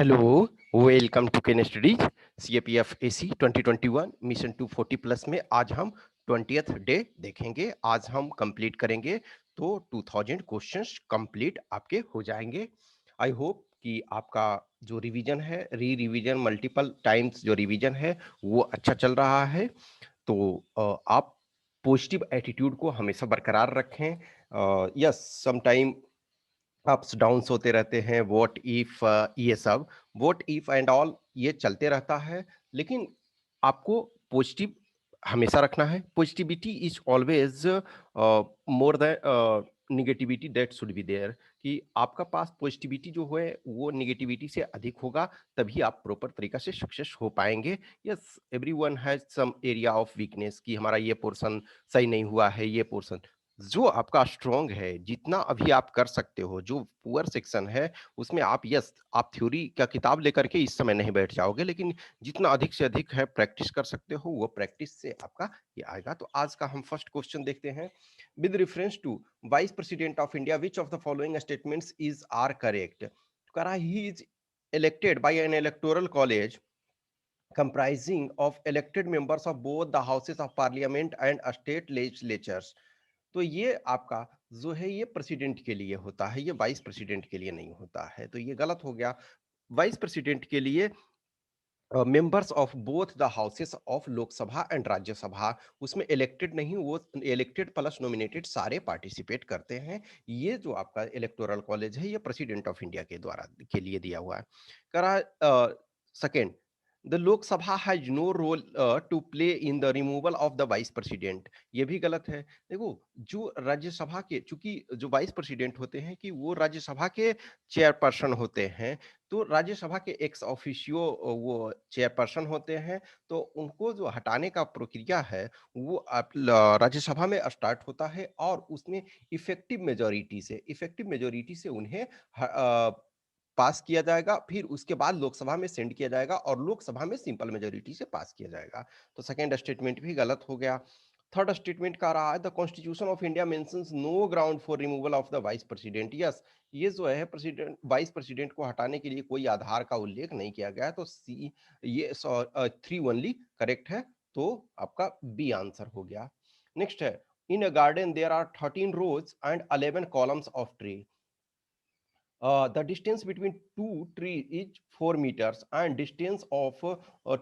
Hello, welcome to Ken Studies CAPF AC 2021 mission 240 plus में आज हम 20th डे देखेंगे। आज हम कंप्लीट करेंगे तो 2000 क्वेश्चंस कंप्लीट आपके हो जाएंगे। आई होप कि आपका जो रिवीजन है, रिवीजन मल्टीपल टाइम्स जो रिवीजन है वो अच्छा चल रहा है। तो आप पॉजिटिव एटीट्यूड को हमेशा बरकरार रखें। Yes, some time ups downs होते रहते हैं, व्हाट इफ, ये सब व्हाट इफ एंड ऑल ये चलते रहता है, लेकिन आपको पॉजिटिव हमेशा रखना है। Positivity is always more than negativity that should be there, कि आपका पास पॉजिटिविटी जो है वो निगेटिविटी से अधिक होगा, तभी आप प्रॉपर तरीका से सक्सेस हो पाएंगे। Yes, everyone has some area of weakness, कि हमारा ये पोर्शन सही नहीं हुआ है, ये पोर्शन जो आपका स्ट्रॉन्ग है, जितना अभी आप कर सकते हो, जो पुअर सेक्शन है उसमें आप, यस, आप थ्योरी का किताब लेकर के इस समय नहीं बैठ जाओगे, लेकिन जितना अधिक से अधिक है प्रैक्टिस कर सकते हो, वो प्रैक्टिस से आपका ये आएगा। तो आज का हम फर्स्ट क्वेश्चन देखते हैं। With reference to vice president of India, which of the following statements is are correct? करा he is elected by an electoral college comprising of elected members of both the houses of parliament and state legislatures। तो ये आपका जो है ये president के लिए होता है, ये वाइस प्रेसिडेंट के लिए नहीं होता है, तो ये गलत हो गया। वाइस प्रेसिडेंट के लिए members of both the houses of Lok Sabha and Rajya Sabha, उसमें इलेक्टेड नहीं, वो इलेक्टेड प्लस नॉमिनेटेड सारे पार्टिसिपेट करते हैं। ये जो आपका इलेक्टोरल कॉलेज है ये प्रेसिडेंट ऑफ इंडिया के द्वारा के लिए दिया हुआ है। करा second, the Lok Sabha has no role to play in the removal of the vice president, ये भी गलत है। देखो, जो राज्यसभा के, चूंकि जो वाइस प्रेसिडेंट होते हैं कि वो राज्यसभा के चेयरपर्सन होते हैं, तो राज्यसभा के एक्स ऑफिशियो वो चेयरपर्सन होते हैं, तो उनको जो हटाने का प्रक्रिया है वो राज्यसभा में स्टार्ट होता है, और उसमें इफेक्टिव मेजोरिटी से उन्हें पास किया जाएगा, फिर उसके बाद लोकसभा में सेंड किया जाएगा, और लोकसभा में सिंपल मेजोरिटी से पास किया जाएगा। तो सेकेंड स्टेटमेंट भी गलत हो गया। थर्ड स्टेटमेंट का रहा है, the constitution of India mentions no ground for removal of the vice president. Yes, ये जो है प्रेसिडेंट, वाइस प्रेसिडेंट को हटाने के लिए कोई आधार का उल्लेख नहीं किया गया है, तो सी, ये 3 ओनली करेक्ट है, तो आपका बी आंसर हो गया। नेक्स्ट है, in a garden there are 13 rows and 11 columns of tree. The distance between two trees is 4 meters, and distance of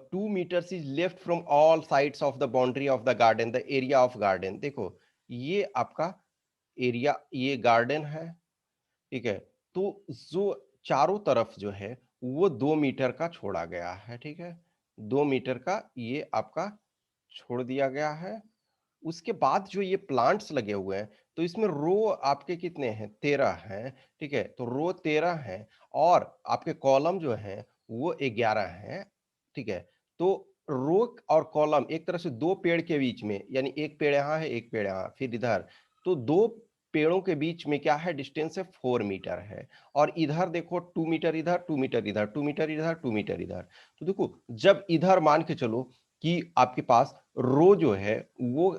2 meters is left from all sides of the boundary of the garden, the area of garden। देखो, ये आपका area, ये garden है, ठीक है। तो जो चारों तरफ जो है वो 2 मीटर का छोड़ा गया है, ठीक है। 2 मीटर का ये आपका छोड़ दिया गया है। उसके बाद जो ये प्लांट्स लगे हुए हैं, तो इसमें रो आपके कितने हैं? 13 हैं, ठीक है। तो रो 13 है, और आपके कॉलम जो है वो 11 हैं, ठीक है। तो रो और कॉलम एक तरह से दो पेड़ के बीच में, यानी एक पेड़ यहाँ है, एक पेड़ यहाँ, फिर इधर, तो दो पेड़ों के बीच में क्या है? डिस्टेंस है 4 मीटर है। और इधर देखो 2 मीटर इधर, 2 मीटर इधर, 2 मीटर इधर, 2 मीटर इधर। तो देखो, जब इधर मान के चलो कि आपके पास रो जो है वो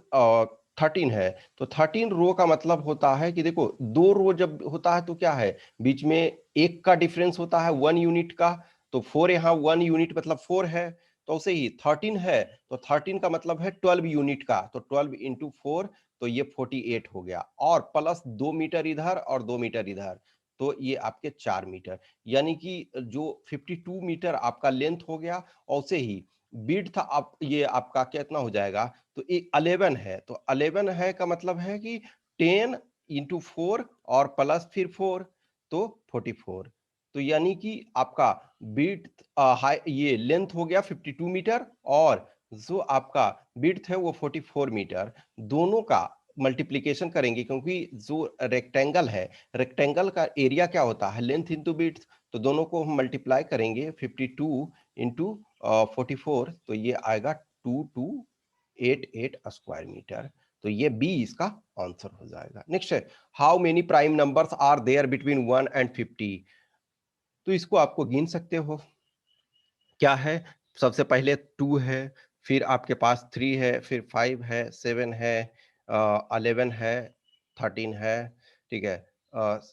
13 है, तो 13 रो का मतलब होता है कि देखो, 2 रो जब होता है तो क्या है? बीच में एक का डिफरेंस होता है 1 यूनिट का, तो 4 यहाँ 1 यूनिट मतलब 4 है। तो उसे ही 13 है, तो 13 का मतलब है 12 यूनिट का, तो 12 इंटू 4, तो ये 48 हो गया, और प्लस 2 मीटर इधर और 2 मीटर इधर, तो ये आपके 4 मीटर, यानी कि जो 52 मीटर आपका लेंथ हो गया। और उसे ही विड्थ आप, ये आपका कितना हो जाएगा? तो ये 11 है, तो 11 है का मतलब है कि 10 इंटू 4 और प्लस फिर 4, तो 44। तो यानी कि आपका विड्थ, ये लेंथ हो गया 52 मीटर, और जो आपका विड्थ है वो 44 मीटर। दोनों का मल्टीप्लीकेशन करेंगे, क्योंकि जो रेक्टेंगल है, रेक्टेंगल का एरिया क्या होता है? Length into width. तो दोनों को हम मल्टीप्लाई करेंगे, 52 इंटू 44, तो ये आएगा 2288 स्क्वायर मीटर। तो ये बी इसका आंसर हो जाएगा। नेक्स्ट है, how many prime numbers are there between 1 and 50? तो इसको आपको गिन सकते हो। क्या है? सबसे पहले 2 है, फिर आपके पास 3 है, फिर 5 है, 7 है, 11 है, 13 है, ठीक है,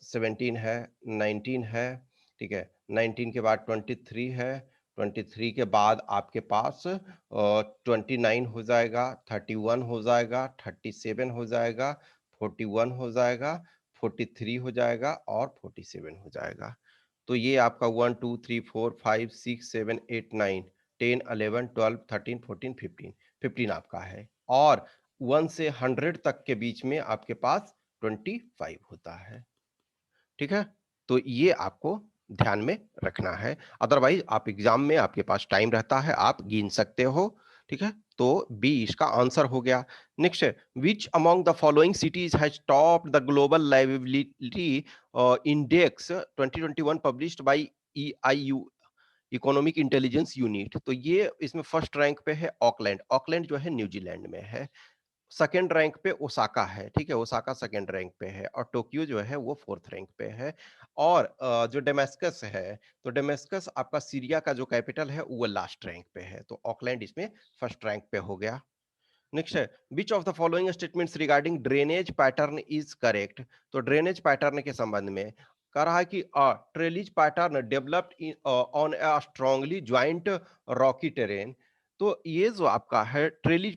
17 है, 19 है, ठीक है। 19 के बाद 23 है, 23 के बाद आपके पास 29 हो जाएगा, 31 हो जाएगा, 37 हो जाएगा, 41 हो जाएगा, 43 हो जाएगा और 47 हो जाएगा। तो ये आपका 1 2 3 4 5 6 7 8 9 10 11 12 13 14 15 15 आपका है और 1 से 100 तक के बीच में आपके पास 25 होता है। ठीक है? तो ये आपको ध्यान में रखना है। अदरवाइज़ आप एग्ज़ाम में आपके पास टाइम रहता है, आप गिन सकते हो। ठीक है? तो बी इसका आंसर हो गया। नेक्स्ट है, which among the following cities has topped the global liveability index 2021 published by EIU economic intelligence unit. तो ये इसमें फर्स्ट रैंक पे है ऑकलैंड। ऑकलैंड जो है न्यूजीलैंड में है। सेकंड रैंक पे ओसाका है, ठीक है? ओसाका सेकंड रैंक पे है और टोक्यो जो है वो फोर्थ रैंक पे है और जो डेमास्कस है, तो डेमास्कस आपका सीरिया का जो कैपिटल है वो लास्ट रैंक पे है, तो ऑकलैंड इसमें फर्स्ट रैंक पे हो गया। नेक्स्ट है, which of the following statements regarding drainage pattern is correct? तो ड्रेनेज पैटर्न के संबंध में कह रहा है कि trellis pattern developed on a strongly joint rocky terrain. तो ये जो आपका है ट्रेलिज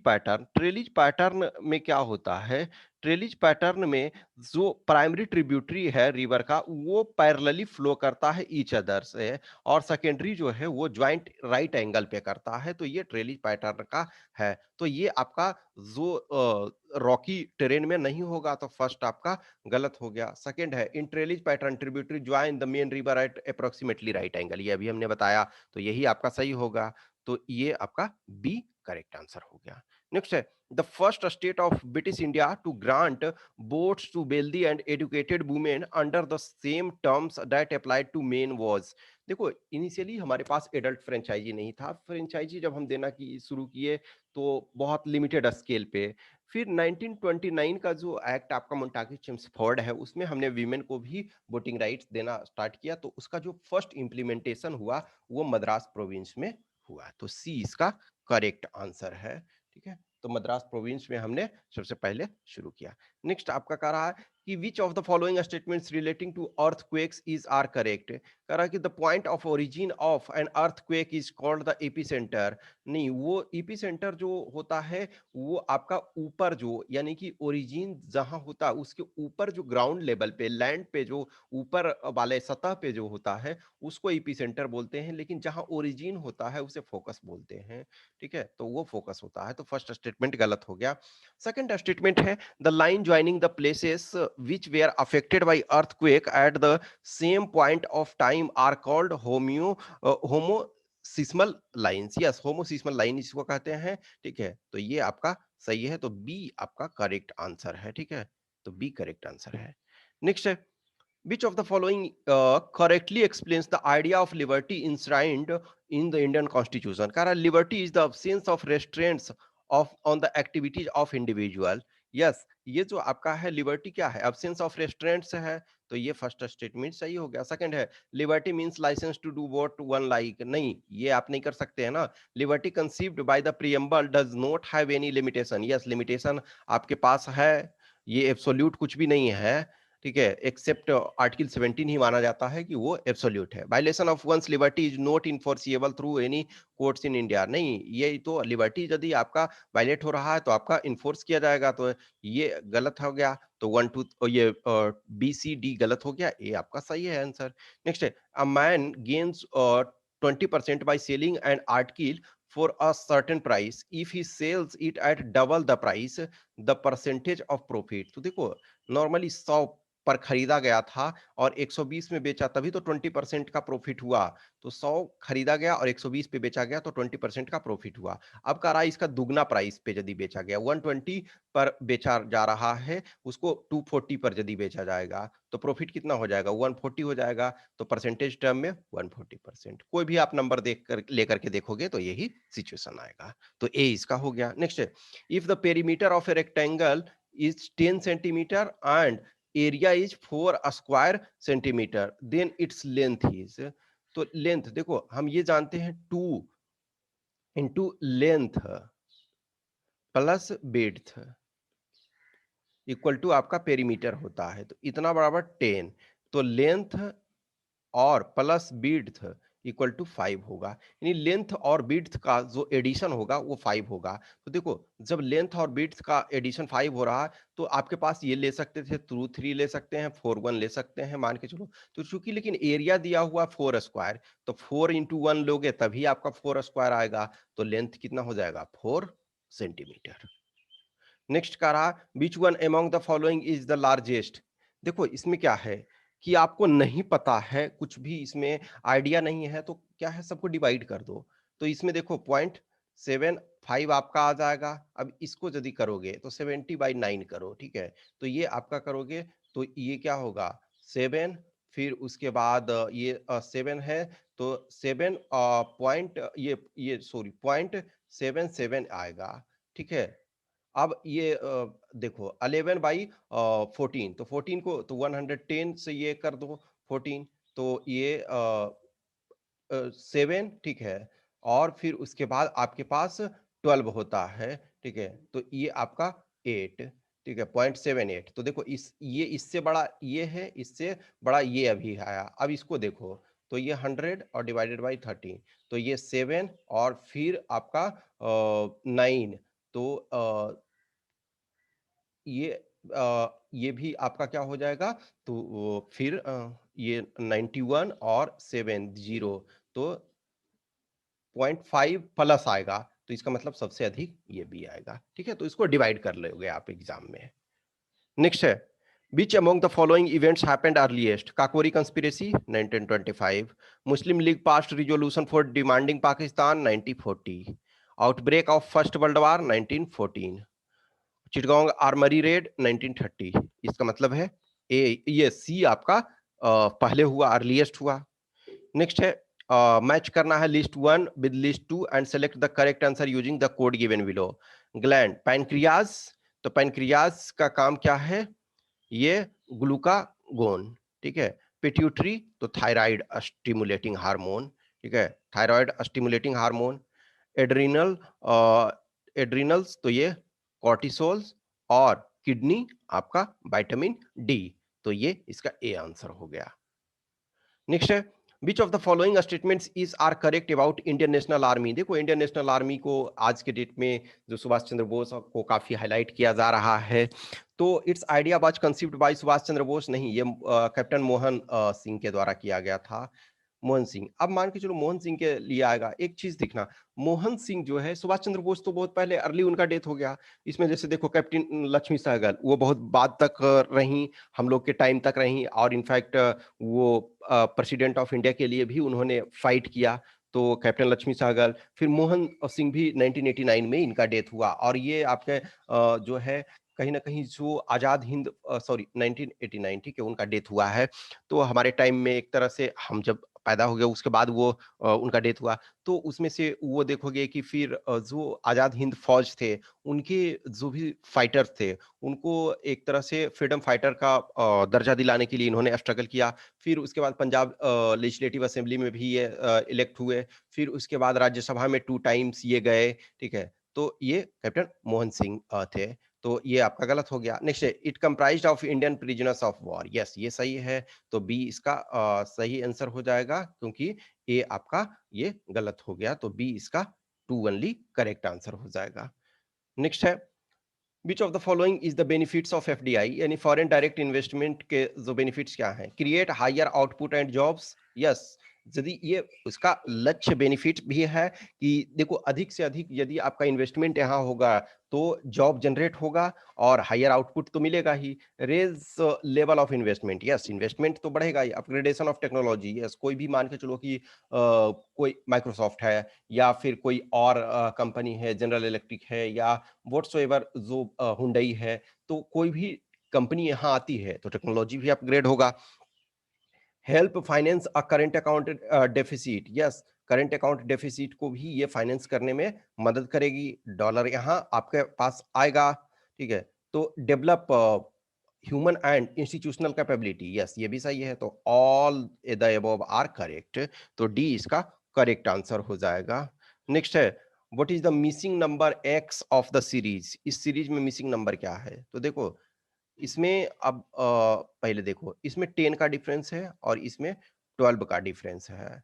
पैटर्न में क्या होता है? ट्रेलिज पैटर्न में जो प्राइमरी ट्रिब्यूटरी है रिवर का वो पैरेलली फ्लो करता है ईच अदर से और सेकेंडरी जो है वो ज्वाइंट राइट एंगल पे करता है, तो ये ट्रेलिज पैटर्न का है। तो ये आपका जो रॉकी टेरेन में नहीं होगा तो फर्स्ट आपका गलत हो गया। सेकंड है in trellis pattern tributary join the main river at approximately right angle, ये अभी हमने बताया, तो यही आपका सही होगा। तो ये आपका बी करेक्ट आंसर हो गया। नेक्स्ट है the first state of British India to grant votes to wealthy and educated women under the same terms that applied to men was. देखो इनिशियली हमारे पास एडल्ट फ्रेंचाइजी नहीं था, फ्रेंचाइजी जब हम देना की शुरू किए तो बहुत लिमिटेड स्केल पे। फिर 1929 का जो एक्ट आपका मोंटागी चेम्सफोर्ड है उसमें हमने वीमेन को भी वोटिंग राइट्स देना स्टार्ट किया, तो उसका जो फर्स्ट इम्प्लीमेंटेशन हुआ वो मद्रास प्रोविंस में हुआ, तो सी इसका करेक्ट आंसर है। ठीक है, तो मद्रास प्रोविंस में हमने सबसे पहले शुरू किया। नेक्स्ट आपका कह रहा है कि which of the following statements relating to earthquakes is are correct? कह रहा है कि the point of origin of an earthquake is called the epicentre. नहीं, वो एपिसेंटर जो होता है वो आपका ऊपर जो यानी कि ओरिजिन जहां होता है उसके ऊपर जो ग्राउंड लेवल पे लैंड पे जो ऊपर वाले सतह पे जो होता है उसको एपिसेंटर बोलते हैं, लेकिन जहां ओरिजिन होता है उसे फोकस बोलते हैं। ठीक है, तो वो फोकस होता है, तो फर्स्ट स्टेटमेंट गलत हो गया। सेकंड स्टेटमेंट है the line joining the places which were affected by earthquake at the same point of time are called homoseismal lines. Yes, homoseismal line इसको कहते हैं। ठीक है, तो ये आपका सही है, तो बी आपका करेक्ट आंसर है। ठीक है, तो बी करेक्ट आंसर है। नेक्स्ट है which of the following correctly explains the idea of liberty enshrined in the Indian Constitution? कह रहा liberty is the absence of restraints of on the activities of individual. Yes, ये जो आपका है liberty क्या है? absence of restraints है, तो ये फर्स्ट स्टेटमेंट सही हो गया। सेकंड है liberty means licence to do what one like. नहीं, ये आप नहीं कर सकते हैं ना। Liberty conceived by the preamble does not have any limitation. Yes, limitation आपके पास है, ये एब्सोल्यूट कुछ भी नहीं है। ठीक है, एक्सेप्ट आर्टिकल 17 ही माना जाता है कि वो एब्सोल्यूट है। Violation of one's liberty is not enforceable through any courts in India. नहीं, ये तो लिबर्टी यदि आपका वायलेट हो रहा है तो आपका इन्फोर्स किया जाएगा, तो ये गलत हो गया। तो 1 2 ये बी सी डी गलत हो गया, ए आपका सही है आंसर। नेक्स्ट है a man gains 20% by selling an article for a certain price. If he sells it at double the price, the percentage of profit। तो देखो नॉर्मली 100 पर खरीदा गया था और 120 में बेचा, तभी तो 20% का प्रॉफिट हुआ। तो 100 खरीदा गया और 120 पे बेचा गया तो 20% का प्रॉफिट हुआ। अब कह रहा है इसका दुगना प्राइस पे यदि बेचा गया, 120 पर बेचा जा रहा है, उसको 240 पर यदि बेचा जाएगा तो प्रॉफिट कितना हो जाएगा? 140 हो जाएगा। तो परसेंटेज टर्म में 140%। कोई भी आप नंबर देख कर लेकर के देखोगे तो यही सिचुएशन आएगा। तो ए इसका हो गया। नेक्स्ट है if the perimeter of a rectangle is 10 centimeter and area is 4 square centimeter, then its length is। तो लेंथ देखो हम ये जानते हैं 2 into length plus breadth equal to आपका पेरीमीटर होता है, तो इतना बराबर 10। तो लेंथ और प्लस विड्थ इक्वल टू 5 होगा। यानी लेंथ और विड्थ का जो एडिशन होगा वो 5 होगा। तो देखो, जब लेंथ और विड्थ का एडिशन 5 हो रहा है, तो आपके पास ये ले सकते थे, 3 ले सकते हैं, 4 ले सकते हैं, मान के चलो। तो चूंकि लेकिन एरिया दिया हुआ 4 स्क्वायर, तो 4 इंटू 1 लोगे तभी आपका 4 स्क्वायर आएगा। तो लेंथ कितना हो जाएगा? 4 सेंटीमीटर। नेक्स्ट कह रहा, which one among the following is the largest. देखो इसमें क्या है कि आपको नहीं पता है, कुछ भी इसमें आइडिया नहीं है, तो क्या है, सबको डिवाइड कर दो। तो इसमें देखो 0.75 आपका आ जाएगा। अब इसको यदि करोगे तो 70/9 करो, ठीक है। तो ये आपका करोगे तो ये क्या होगा? 7, फिर उसके बाद ये 7 है, तो 7 पॉइंट ये सॉरी 0.77 आएगा, ठीक है। अब ये देखो 11/14, तो 14 को तो 110 से ये कर दो 14, तो ये 7, ठीक है। और फिर उसके बाद आपके पास 12 होता है, ठीक है। तो ये आपका 8, ठीक है, 0.78। तो देखो ये इससे बड़ा ये है, इससे बड़ा ये अभी आया। अब इसको देखो, तो ये 100 और डिवाइडेड बाई 30, तो ये 7 और फिर आपका 9, तो ये भी आपका क्या हो जाएगा? तो फिर ये 91 और 70, तो 0.5 प्लस आएगा। तो इसका मतलब सबसे अधिक ये भी आएगा, ठीक है। तो इसको डिवाइड कर लोगे आप एग्जाम में। नेक्स्ट है, which among the following events happened earliest? Kakori conspiracy 1925, Muslim league past resolution for demanding Pakistan 1940, outbreak of first world war 1914, Chittagong armoury raid 1930। इसका मतलब है ये सी आपका पहले हुआ, अर्लीस्ट हुआ। नेक्स्ट है, मैच करना है list 1 with list 2 and select the correct answer using the code given below. Gland, pancreas, तो पैनक्रियाज का काम क्या है? ये ग्लूकागोन, ठीक है। पिट्यूटरी, तो थायराइड स्टिमुलेटिंग हार्मोन, ठीक है, थायराइड स्टिमुलेटिंग हार्मोन। एड्रिनल एड्रिनल्स, तो ये कॉर्टिसोल्स। और किडनी आपका विटामिन डी। तो ये इसका ए आंसर हो गया। नेक्स्ट है, which of the following statements is are correct about Indian national army? देखो इंडियन नेशनल आर्मी को आज के डेट में जो सुभाष चंद्र बोस को काफी हाईलाइट किया जा रहा है। तो its idea was conceived by Subhash Chandra Bose नहीं, ये कैप्टन मोहन सिंह के द्वारा किया गया था। मोहन सिंह, अब मान के चलो मोहन सिंह के लिए आएगा, एक चीज दिखना, मोहन सिंह जो है, सुभाष चंद्र बोस तो बहुत पहले अर्ली उनका डेथ हो गया। इसमें जैसे देखो कैप्टन लक्ष्मी सहगल, वो बहुत बाद तक रही, हम लोग के टाइम तक रही, और इनफैक्ट वो प्रेसिडेंट ऑफ इंडिया के लिए भी उन्होंने फाइट किया। तो कैप्टन लक्ष्मी सहगल, फिर मोहन सिंह भी 1989 में इनका डेथ हुआ। और ये आपके जो है कहीं ना कहीं जो आजाद हिंद, सॉरी 1989, ठीक है, उनका डेथ हुआ है। तो हमारे टाइम में एक तरह से हम जब पैदा हो गए उसके बाद वो उनका डेथ हुआ। तो उसमें से वो देखोगे कि फिर जो आजाद हिंद फौज थे, उनके जो भी फाइटर्स थे, उनको एक तरह से फ्रीडम फाइटर का दर्जा दिलाने के लिए इन्होंने स्ट्रगल किया। फिर उसके बाद पंजाब लेजिस्लेटिव असेंबली में भी ये इलेक्ट हुए। फिर उसके बाद राज्यसभा में 2 टाइम्स ये गए, ठीक है। तो ये कैप्टन मोहन सिंह थे। तो ये आपका गलत हो गया। नेक्स्ट है, it comprised of Indian prisoners of war. Yes, ये सही है। तो बी इसका सही आंसर हो जाएगा, क्योंकि ए आपका ये गलत हो गया। तो बी इसका 2 ओनली करेक्ट आंसर हो जाएगा। नेक्स्ट है, which of the following is the benefits of FDI? यानी फॉरेन डायरेक्ट इन्वेस्टमेंट के जो बेनिफिट्स क्या हैं? Create higher output and jobs. Yes, यदि ये उसका लक्ष्य बेनिफिट भी है कि देखो अधिक से अधिक यदि आपका इन्वेस्टमेंट यहाँ होगा तो जॉब जनरेट होगा और हायर आउटपुट तो मिलेगा ही। Raise level of investment, yes, investment तो बढ़ेगा ही। अपग्रेडेशन ऑफ टेक्नोलॉजी, यस, कोई भी मान के चलो कि कोई माइक्रोसॉफ्ट है या फिर कोई और कंपनी है, जनरल इलेक्ट्रिक है या व्हाटसोएवर जो हुंडई है, तो कोई भी कंपनी यहाँ आती है तो टेक्नोलॉजी भी अपग्रेड होगा। Help finance a current account deficit. Yes, current account deficit को भी ये फाइनेंस करने में मदद करेगी। डॉलर यहाँ आपके पास आएगा, ठीक है। तो develop human and institutional capability. Yes, ये भी सही है। तो all the above are correct. तो डी इसका करेक्ट आंसर हो जाएगा। नेक्स्ट है, what is the missing number X of the series? इस सीरीज में मिसिंग नंबर क्या है? तो देखो इसमें अब पहले देखो, इसमें 10 का डिफरेंस है और इसमें 12 का डिफरेंस है।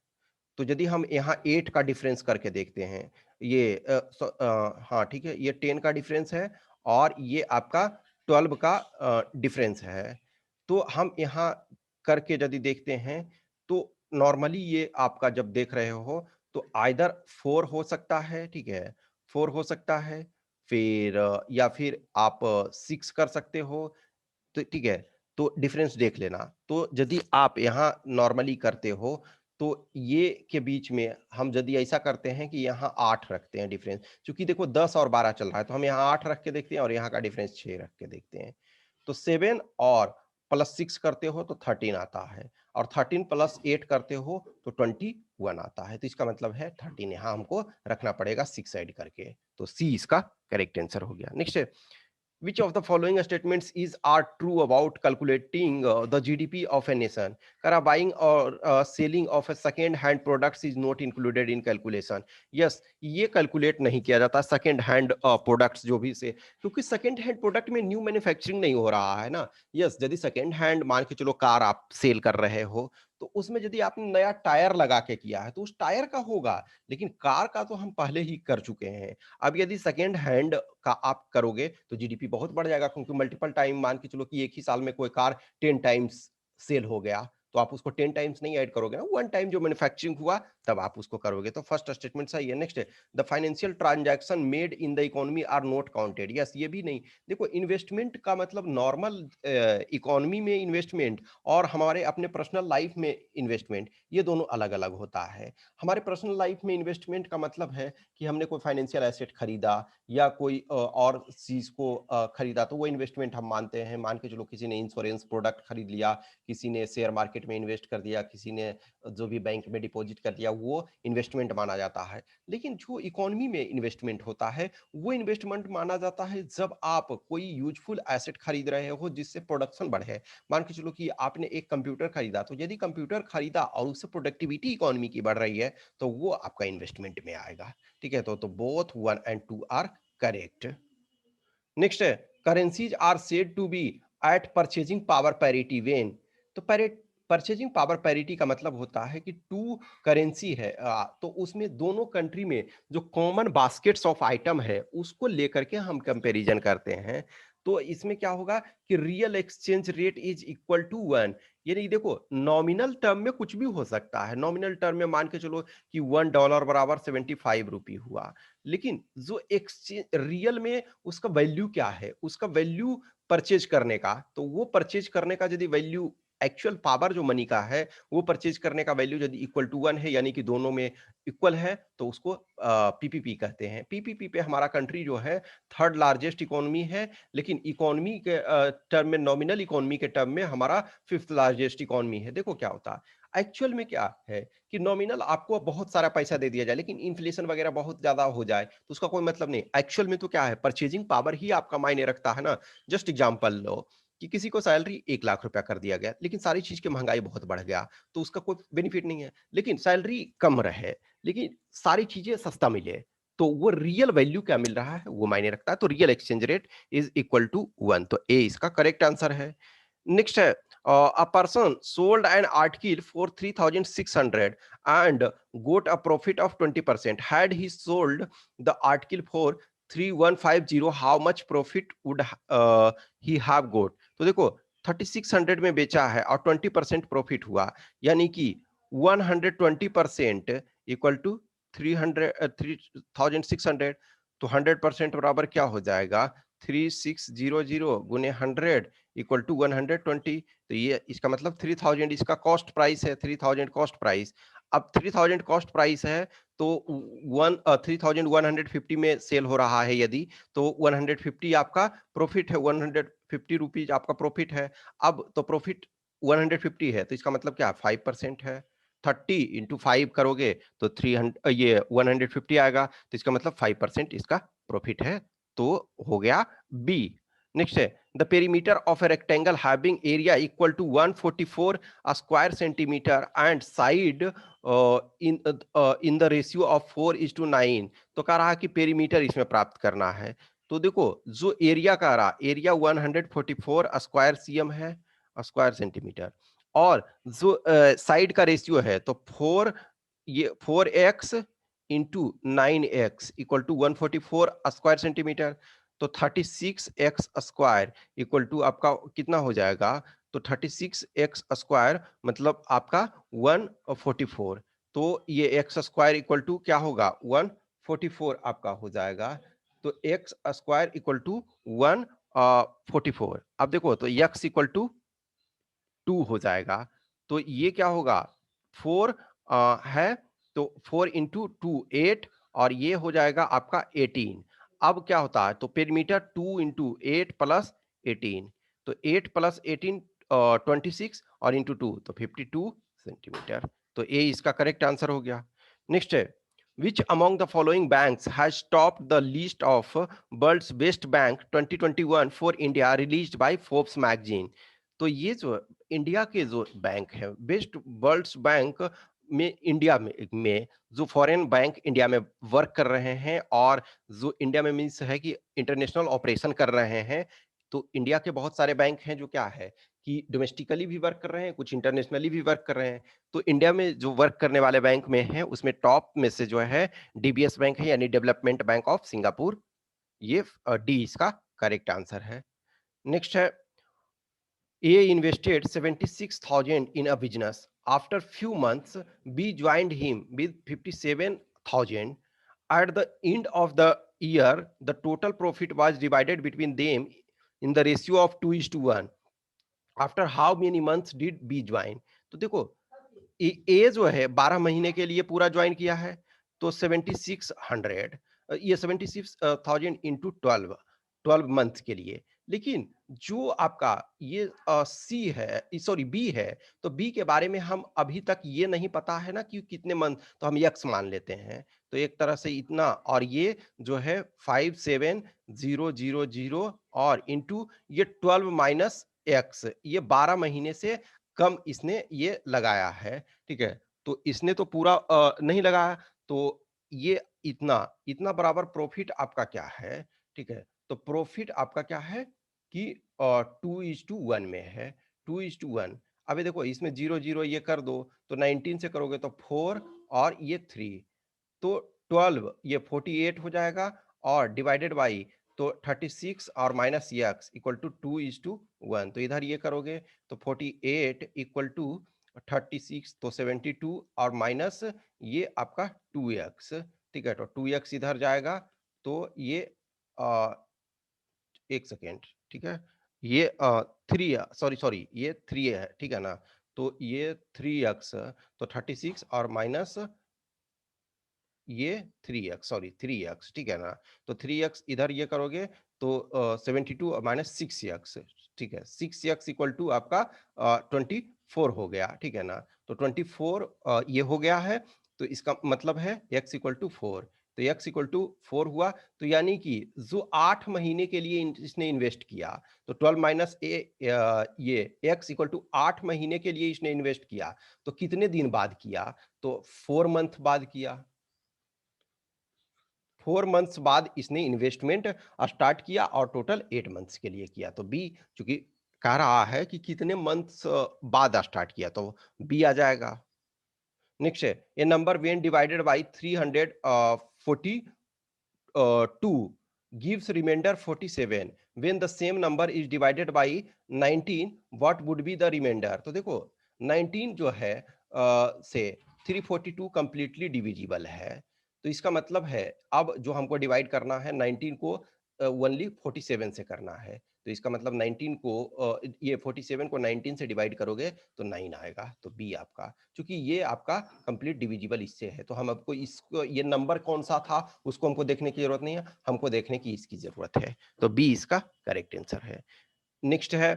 तो यदि हम यहाँ 8 का डिफरेंस करके देखते हैं, ये हाँ, ठीक है, ये 10 का डिफरेंस है और ये आपका 12 का डिफरेंस है। तो हम यहाँ करके यदि देखते हैं, तो नॉर्मली ये आपका जब देख रहे हो, तो आइदर 4 हो सकता है, ठीक है? 4 हो सकता है, फिर या फिर आप 6 कर सकते हो, तो ठीक है, तो डिफरेंस देख लेना। तो यदि आप यहाँ नॉर्मली करते हो, तो ये के बीच में हम यदि ऐसा करते हैं कि यहाँ 8 रखते हैं डिफरेंस, चूँकि देखो 10 और 12 चल रहा है, तो हम यहाँ 8 रख के देखते हैं और यहाँ का डिफरेंस 6 रख के देखते हैं। तो 7 और प्लस 6 करते हो तो 13 आता है और 13 प्लस 8 करते हो तो 21 आता है। तो इसका मतलब है 13 यहाँ हमको रखना पड़ेगा 6 ऐड करके। तो सी इसका करेक्ट आंसर हो गया। नेक्स्ट है, which of the following statements is are true about calculating the GDP of a nation? Kara buying or selling of a second hand products is not included in calculation. Yes, ये calculate नहीं किया जाता second hand products जो भी से, क्योंकि second hand product में new manufacturing नहीं हो रहा है ना। यस, यदि सेकेंड हैंड मान के चलो कार आप सेल कर रहे हो, तो उसमें यदि आपने नया टायर लगा के किया है तो उस टायर का होगा, लेकिन कार का तो हम पहले ही कर चुके हैं। अब यदि सेकेंड हैंड का आप करोगे तो जीडीपी बहुत बढ़ जाएगा, क्योंकि मल्टीपल टाइम मान के चलो कि एक ही साल में कोई कार 10 टाइम्स सेल हो गया, तो आप उसको 10 टाइम्स नहीं ऐड करोगे ना, वन टाइम जो मैन्युफैक्चरिंग हुआ तब आप उसको करोगे। तो फर्स्ट स्टेटमेंट सही है। नेक्स्ट है, the financial transaction made in the economy are not counted. Yes, ये भी नहीं। देखो, इन्वेस्टमेंट का मतलब नॉर्मल इकोनॉमी में इन्वेस्टमेंट और हमारे अपने पर्सनल लाइफ में इन्वेस्टमेंट, ये दोनों अलग अलग होता है। हमारे पर्सनल लाइफ में इन्वेस्टमेंट का मतलब है कि हमने कोई फाइनेंशियल एसेट खरीदा या कोई और चीज को खरीदा, तो वो इन्वेस्टमेंट हम मानते हैं। मान के चलो किसी ने इंश्योरेंस प्रोडक्ट खरीद लिया, किसी ने शेयर मार्केट में इन्वेस्ट कर दिया, किसी ने जो भी बैंक में डिपॉजिट कर दिया, वो इन्वेस्टमेंट माना जाता है। लेकिन जो इकोनॉमी में इन्वेस्टमेंट होता है, वो इन्वेस्टमेंट माना जाता है जब आप कोई यूजफुल एसेट खरीद रहे हो जिससे प्रोडक्शन बढ़े। मान के चलो कि आपने एक कंप्यूटर खरीदा, तो यदि कंप्यूटर खरीदा और उससे प्रोडक्टिविटी इकोनॉमी की बढ़ रही है, तो वो आपका इन्वेस्टमेंट में आएगा। ठीक है, तो both 1 and 2 are correct. Next है, currencies are said to be at purchasing power parity when. तो परचेजिंग पावर पैरिटी का मतलब होता है कि टू करेंसी है, तो उसमें दोनों कंट्री में जो कॉमन बास्केट्स ऑफ आइटम है उसको लेकर के हम कंपैरिजन करते हैं। तो इसमें क्या होगा कि real exchange rate is equal to 1। ये नहीं, देखो नॉमिनल टर्म में कुछ भी हो सकता है। नॉमिनल टर्म में मान के चलो कि $1 बराबर 75 रुपी हुआ, लेकिन जो एक्सचेंज रियल में उसका वैल्यू क्या है, उसका वैल्यू परचेज करने का, तो वो परचेज करने का यदि वैल्यू एक्चुअल पावर जो मनी का है, वो परचेज करने का वैल्यू यदि इक्वल टू 1 है, यानी कि दोनों में इक्वल है, तो उसको पीपीपी कहते हैं। पीपीपी पे हमारा कंट्री जो है थर्ड लार्जेस्ट इकोनॉमी है, लेकिन इकोनॉमी के टर्म में, नॉमिनल इकोनॉमी के टर्म में हमारा फिफ्थ लार्जेस्ट इकोनॉमी है। देखो क्या होता है एक्चुअल में, क्या है कि नॉमिनल आपको बहुत सारा पैसा दे दिया जाए, लेकिन इन्फ्लेशन वगैरह बहुत ज्यादा हो जाए तो उसका कोई मतलब नहीं। एक्चुअल में तो क्या है, परचेजिंग पावर ही आपका मायने रखता है ना। जस्ट एग्जांपल लो कि किसी को सैलरी 1 लाख रुपया कर दिया गया, लेकिन सारी चीज की महंगाई बहुत बढ़ गया, तो उसका कोई बेनिफिट नहीं है। लेकिन सैलरी कम रहे, लेकिन सारी चीजें सस्ता मिले, तो वो रियल वैल्यू क्या मिल रहा है वो मायने रखता है। तो real exchange rate is equal to 1, तो ए इसका करेक्ट आंसर है। नेक्स्ट है, a person sold an article for 3600 and got a profit of 20%. Had he sold the article for 3150, how much profit would he have got? तो देखो 3600 में बेचा है और 20% प्रॉफिट हुआ, यानी कि 120% इक्वल टू 3600। तो 100% बराबर क्या हो जाएगा, 3600 गुने 100 इक्वल टू 120। तो ये इसका मतलब 3000 इसका कॉस्ट प्राइस है, 3000 कॉस्ट प्राइस। अब 3000 कॉस्ट प्राइस है, तो 3150 में सेल हो रहा है यदि, तो 150 आपका प्रॉफिट है, 150 रुपीज आपका प्रॉफिट है। अब तो प्रॉफिट 150 है, तो इसका मतलब क्या, 5% है। 30 इंटू 5 करोगे तो 300, ये 150 आएगा, तो इसका मतलब 5% इसका प्रॉफिट है। तो हो गया बी। नेक्स्ट है, the perimeter of a rectangle having area equal to 144 square centimetre and side in the ratio of 4:9। तो कह रहा कि पेरीमीटर इसमें प्राप्त करना है। तो देखो जो एरिया कह रहा, एरिया 144 स्क्वायर सीएम है, स्क्वायर सेंटीमीटर, और जो साइड का रेशियो है तो 4, ये 4x into 9x equal to 144 square centimetre. तो 36x स्क्वायर इक्वल टू आपका कितना हो जाएगा? तो 36x स्क्वायर मतलब आपका 144। तो ये एक्स स्क्वायर इक्वल टू क्या होगा? 144 आपका हो जाएगा। तो एक्स स्क्वायर इक्वल टू 144। अब देखो तो एक्स इक्वल टू 2 हो जाएगा। तो ये क्या होगा? 4 है, तो 4 इंटू 2 8, और ये हो जाएगा आपका 18। अब क्या होता है? तो पेरीमीटर 2 इंटू 8 प्लस 18, तो 8 प्लस 18 26 और इंटू 2 तो 52 सेंटीमीटर। तो ए इसका करेक्ट आंसर हो गया। नेक्स्ट है, which among the following banks has topped the list of world's best bank 2021 for India released by Forbes magazine? तो ये जो इंडिया के जो बैंक है, बेस्ट वर्ल्ड्स बैंक में इंडिया में जो फॉरेन बैंक इंडिया में वर्क कर रहे हैं, और जो इंडिया में मीन्स है कि इंटरनेशनल ऑपरेशन कर रहे हैं। तो इंडिया के बहुत सारे बैंक हैं जो क्या है कि डोमेस्टिकली भी वर्क कर रहे हैं, कुछ इंटरनेशनली भी वर्क कर रहे हैं। तो इंडिया में जो वर्क करने वाले बैंक में है उसमें टॉप में से जो है डीबीएस बैंक है, यानी डेवलपमेंट बैंक ऑफ सिंगापुर। ये डी इसका करेक्ट आंसर है। नेक्स्ट है, A invested 76,000 in a business. After few months, B joined him with 57,000. At the end of the year, the total profit was divided between them in the ratio of 2:1. After how many months did B join? तो देखो, ए जो है 12 महीने के लिए पूरा join किया है, तो 7600, ये 76,000 इंटू 12 मंथ के लिए। लेकिन जो आपका ये सी है, सॉरी बी है, तो बी के बारे में हम अभी तक ये नहीं पता है ना कि कितने मंथ, तो हम यक्स मान लेते हैं। तो एक तरह से इतना, और ये जो है 57,000 और इंटू ये 12 माइनस एक्स, ये 12 महीने से कम इसने ये लगाया है। ठीक है? तो इसने तो पूरा नहीं लगाया, तो ये इतना, इतना बराबर प्रॉफिट आपका क्या है? ठीक है? तो प्रॉफिट आपका क्या है कि 2:1 में है, 2:1। अभी देखो इसमें 0-0 ये कर दो, तो 19 से करोगे तो 4 और ये 3, तो 12 ये 48 हो जाएगा, और डिवाइडेड बाई तो 36 और माइनस एक्स इक्वल टू 2:1। तो इधर ये करोगे तो 48 इक्वल टू 36 तो 72, और माइनस ये आपका 2x। ठीक है? तो 2x इधर जाएगा, तो ये आ, एक सेकेंड। ठीक है? ये 3, सॉरी सॉरी, ये 3 है। ठीक है ना? तो ये 3x, तो 36 और माइनस ये 3x, सॉरी 3x। ठीक है ना? तो 3x इधर ये करोगे तो 72 माइनस 6x। ठीक है? 6x इक्वल टू आपका 24 हो गया। ठीक है ना? तो 24 ये हो गया है, तो इसका मतलब है x इक्वल टू 4। तो x इक्वल टू 4 हुआ, तो यानी कि जो 8 महीने के लिए इसने इन्वेस्ट किया, तो 12 माइनस ये x इक्वल टू 8 महीने के लिए इसने इन्वेस्ट किया, तो कितने दिन बाद किया? तो 4 मंथ बाद किया। 4 मंथ्स बाद इसने इन्वेस्टमेंट स्टार्ट किया, और टोटल 8 मंथ्स के लिए किया। तो बी, चूंकि कह रहा है कि कितने मंथ्स बाद स्टार्ट किया, तो बी आ जाएगा। नेक्स्ट है, a number when divided by 342 gives remainder 47, when the same number is divided by 19, what would be the remainder? तो देखो 19 जो है से 342 कंप्लीटली डिविजिबल है। तो इसका मतलब है अब जो हमको डिवाइड करना है 19 को ओनली 47 से करना है। तो इसका मतलब 19 को ये 47 को 19 से डिवाइड करोगे तो 9 आएगा। तो बी आपका, क्योंकि ये आपका कंप्लीट डिविजिबल इससे है, तो हम आपको इसको, ये नंबर कौन सा था उसको हमको देखने की जरूरत नहीं है, हमको देखने की इसकी जरूरत है। तो बी इसका करेक्ट आंसर है। नेक्स्ट है,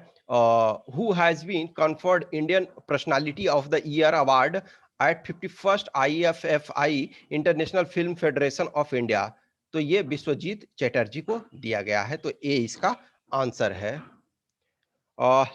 who has been conferred Indian personality of the year award at 51st IFFI international film federation of India? तो ये विश्वजीत चैटर्जी को दिया गया है। तो ए इसका आंसर है।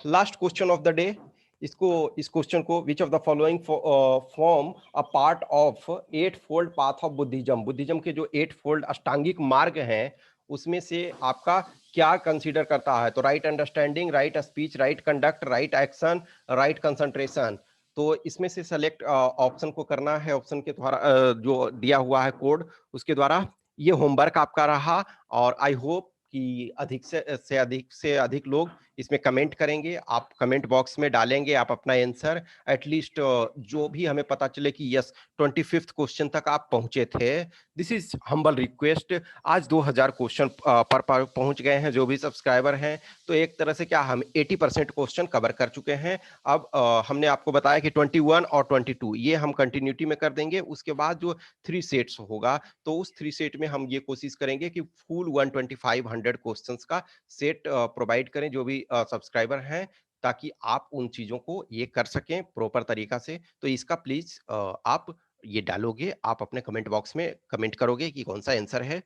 Last question of the day, इस क्वेश्चन को, विच of the following form a part of 8 fold path of Buddhism? Buddhism के जो 8 फोल्ड अष्टांगिक मार्ग हैं उसमें से आपका क्या कंसीडर करता है? तो right understanding, right speech, right conduct, right action, right concentration. तो इसमें से सेलेक्ट ऑप्शन को करना है, ऑप्शन के द्वारा जो दिया हुआ है कोड, उसके द्वारा। ये होमवर्क आपका रहा और आई होप कि अधिक से अधिक लोग इसमें कमेंट करेंगे। आप कमेंट बॉक्स में डालेंगे आप अपना आंसर, एटलीस्ट जो भी हमें पता चले कि यस 25th क्वेश्चन तक आप पहुंचे थे। This is humble request. आज 2000 क्वेश्चन पर पहुंच गए हैं जो भी सब्सक्राइबर हैं, तो एक तरह से क्या हम 80% क्वेश्चन कवर कर चुके हैं। अब हमने आपको बताया कि 21 और 22 ये हम कंटिन्यूटी में कर देंगे। उसके बाद जो 3 सेट्स होगा, तो उस 3 सेट में हम ये कोशिश करेंगे कि फुल 125 क्वेश्चंस का सेट प्रोवाइड करें जो भी सब्सक्राइबर हैं, ताकि आप उन चीजों को ये कर सकें प्रॉपर तरीका से। तो इसका प्लीज आप ये डालोगे, आप अपने कमेंट बॉक्स में कमेंट करोगे कि कौन सा आंसर है।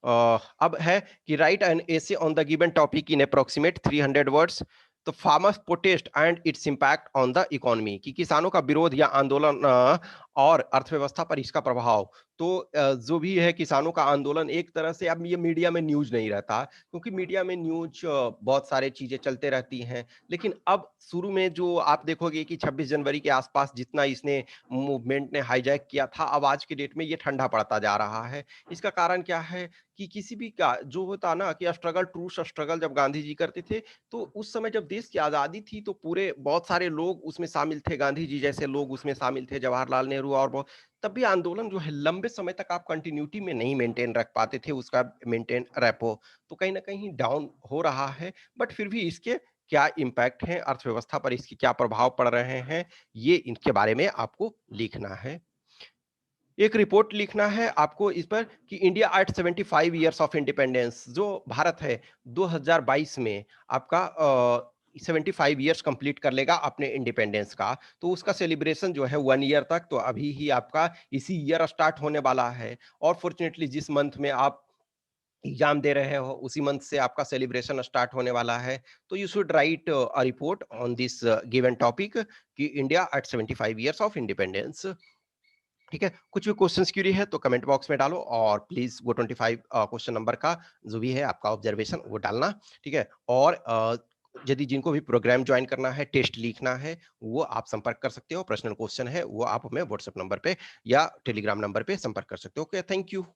अब है कि write an essay on the given topic in approximate 300 words. तो farmers protest and its impact on the economy, कि किसानों का विरोध या आंदोलन और अर्थव्यवस्था पर इसका प्रभाव। तो जो भी है किसानों का आंदोलन, एक तरह से अब ये मीडिया में न्यूज नहीं रहता, क्योंकि मीडिया में न्यूज बहुत सारे चीजें चलते रहती हैं। लेकिन अब शुरू में जो आप देखोगे कि 26 जनवरी के आसपास जितना इसने मूवमेंट ने हाईजैक किया था, अब आज के डेट में ये ठंडा पड़ता जा रहा है। इसका कारण क्या है कि किसी भी का जो होता ना कि स्ट्रगल, ट्रू स्ट्रगल जब गांधी जी करते थे, तो उस समय जब देश की आजादी थी तो पूरे बहुत सारे लोग उसमें शामिल थे, गांधी जी जैसे लोग उसमें शामिल थे, जवाहरलाल नेहरू और बहुत। तब भी आंदोलन जो है लंबे समय तक आप कंटिन्यूटी में नहीं मेंटेन रख पाते थे, उसका मेंटेन रेपो तो कहीं ना कहीं डाउन हो रहा है। बट फिर भी इसके क्या इम्पैक्ट है अर्थव्यवस्था पर, इसके क्या प्रभाव पड़ रहे हैं, ये इनके बारे में आपको लिखना है। एक रिपोर्ट लिखना है आपको इस पर कि India at 75 years of independence, जो भारत है 2022 में आपका 75 इयर्स कंप्लीट कर लेगा अपने इंडिपेंडेंस का। तो उसका सेलिब्रेशन जो है 1 ईयर तक तो अभी ही आपका इसी ईयर स्टार्ट होने वाला है। और फॉर्चुनेटली जिस मंथ में आप एग्जाम दे रहे हो उसी मंथ से आपका सेलिब्रेशन स्टार्ट होने वाला है। तो you should write a report on this given topic कि India at 75 years of independence. ठीक है, कुछ भी क्वेश्चंस क्यूरी है तो कमेंट बॉक्स में डालो, और प्लीज वो 25 क्वेश्चन नंबर का जो भी है आपका ऑब्जर्वेशन वो डालना। ठीक है, और यदि जिनको भी प्रोग्राम ज्वाइन करना है, टेस्ट लिखना है, वो आप संपर्क कर सकते हो। पर्सनल क्वेश्चन है वो आप हमें व्हाट्सएप नंबर पे या टेलीग्राम नंबर पे संपर्क कर सकते हो। Okay, thank you.